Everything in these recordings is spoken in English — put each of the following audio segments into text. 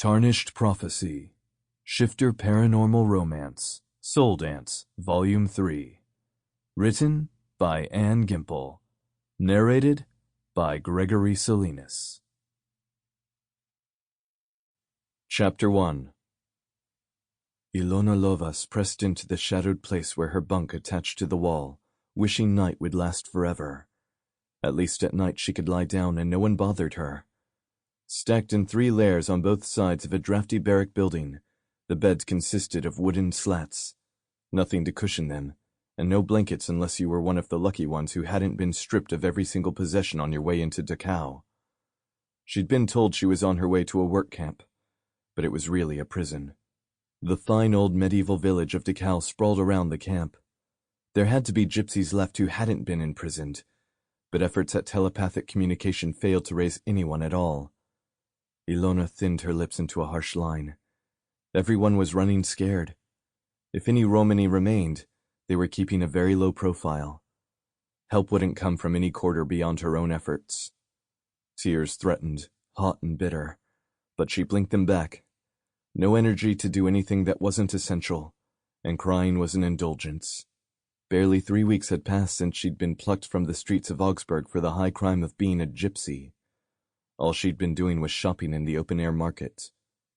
Tarnished Prophecy, Shifter Paranormal Romance, Soul Dance, Volume 3. Written by Gimpel. Narrated by Gregory Salinas. Chapter 1. Ilona Lovas pressed into the shadowed place where her bunk attached to the wall, wishing night would last forever. At least at night she could lie down and no one bothered her. Stacked in 3 layers on both sides of a drafty barrack building, the beds consisted of wooden slats, nothing to cushion them, and no blankets unless you were one of the lucky ones who hadn't been stripped of every single possession on your way into Dachau. She'd been told she was on her way to a work camp, but it was really a prison. The fine old medieval village of Dachau sprawled around the camp. There had to be gypsies left who hadn't been imprisoned, but efforts at telepathic communication failed to raise anyone at all. Ilona thinned her lips into a harsh line. Everyone was running scared. If any Romani remained, they were keeping a very low profile. Help wouldn't come from any quarter beyond her own efforts. Tears threatened, hot and bitter, but she blinked them back. No energy to do anything that wasn't essential, and crying was an indulgence. Barely 3 weeks had passed since she'd been plucked from the streets of Augsburg for the high crime of being a gypsy. All she'd been doing was shopping in the open-air market.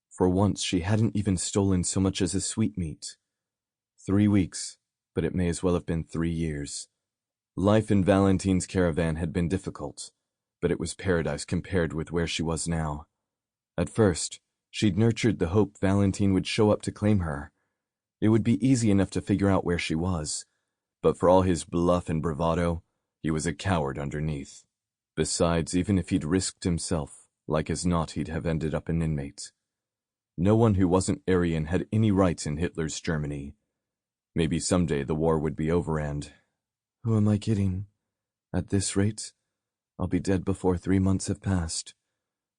For once, she hadn't even stolen so much as a sweetmeat. 3 weeks, but it may as well have been 3 years. Life in Valentine's caravan had been difficult, but it was paradise compared with where she was now. At first, she'd nurtured the hope Valentine would show up to claim her. It would be easy enough to figure out where she was, but for all his bluff and bravado, he was a coward underneath. Besides, even if he'd risked himself, like as not he'd have ended up an inmate. No one who wasn't Aryan had any rights in Hitler's Germany. Maybe someday the war would be over and... Who am I kidding? At this rate, I'll be dead before 3 months have passed.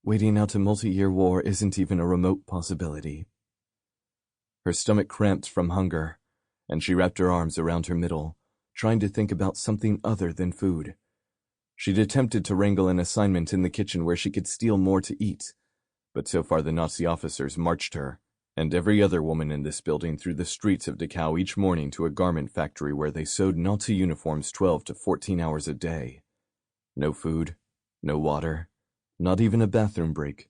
Waiting out a multi-year war isn't even a remote possibility. Her stomach cramped from hunger, and she wrapped her arms around her middle, trying to think about something other than food. She'd attempted to wrangle an assignment in the kitchen where she could steal more to eat, but so far the Nazi officers marched her, and every other woman in this building through the streets of Dachau each morning to a garment factory where they sewed Nazi uniforms 12 to 14 hours a day. No food, no water, not even a bathroom break.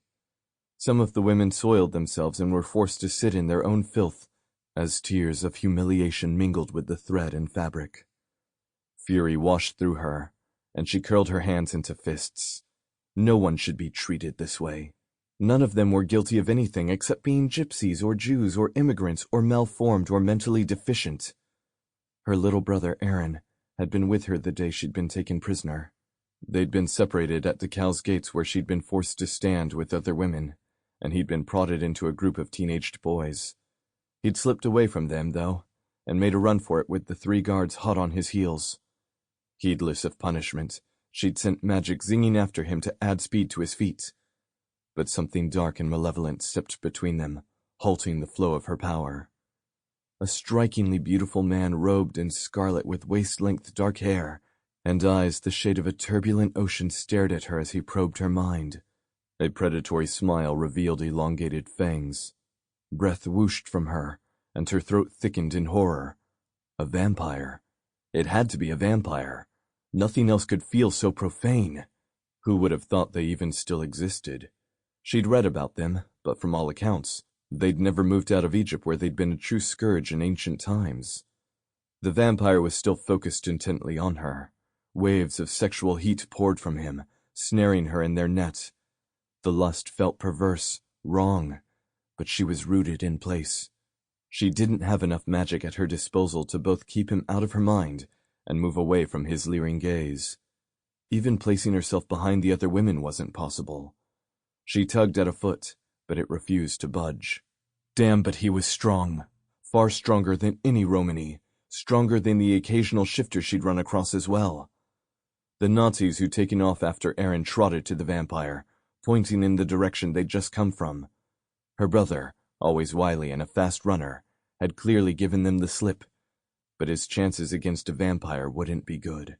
Some of the women soiled themselves and were forced to sit in their own filth, as tears of humiliation mingled with the thread and fabric. Fury washed through her, and she curled her hands into fists. No one should be treated this way. None of them were guilty of anything except being gypsies or Jews or immigrants or malformed or mentally deficient. Her little brother, Aaron, had been with her the day she'd been taken prisoner. They'd been separated at Dachau's gates where she'd been forced to stand with other women, and he'd been prodded into a group of teenaged boys. He'd slipped away from them, though, and made a run for it with the 3 guards hot on his heels. Heedless of punishment, she'd sent magic zinging after him to add speed to his feet. But something dark and malevolent stepped between them, halting the flow of her power. A strikingly beautiful man robed in scarlet with waist-length dark hair, and eyes the shade of a turbulent ocean stared at her as he probed her mind. A predatory smile revealed elongated fangs. Breath whooshed from her, and her throat thickened in horror. A vampire. It had to be a vampire. Nothing else could feel so profane. Who would have thought they even still existed? She'd read about them, but from all accounts, they'd never moved out of Egypt where they'd been a true scourge in ancient times. The vampire was still focused intently on her. Waves of sexual heat poured from him, snaring her in their net. The lust felt perverse, wrong, but she was rooted in place. She didn't have enough magic at her disposal to both keep him out of her mind and move away from his leering gaze. Even placing herself behind the other women wasn't possible. She tugged at a foot, but it refused to budge. Damn, but he was strong. Far stronger than any Romani, stronger than the occasional shifter she'd run across as well. The Nazis who'd taken off after Aaron trotted to the vampire, pointing in the direction they'd just come from. Her brother, always wily and a fast runner, had clearly given them the slip, but his chances against a vampire wouldn't be good.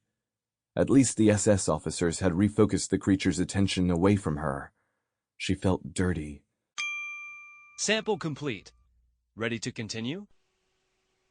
At least the SS officers had refocused the creature's attention away from her. She felt dirty. Sample complete. Ready to continue?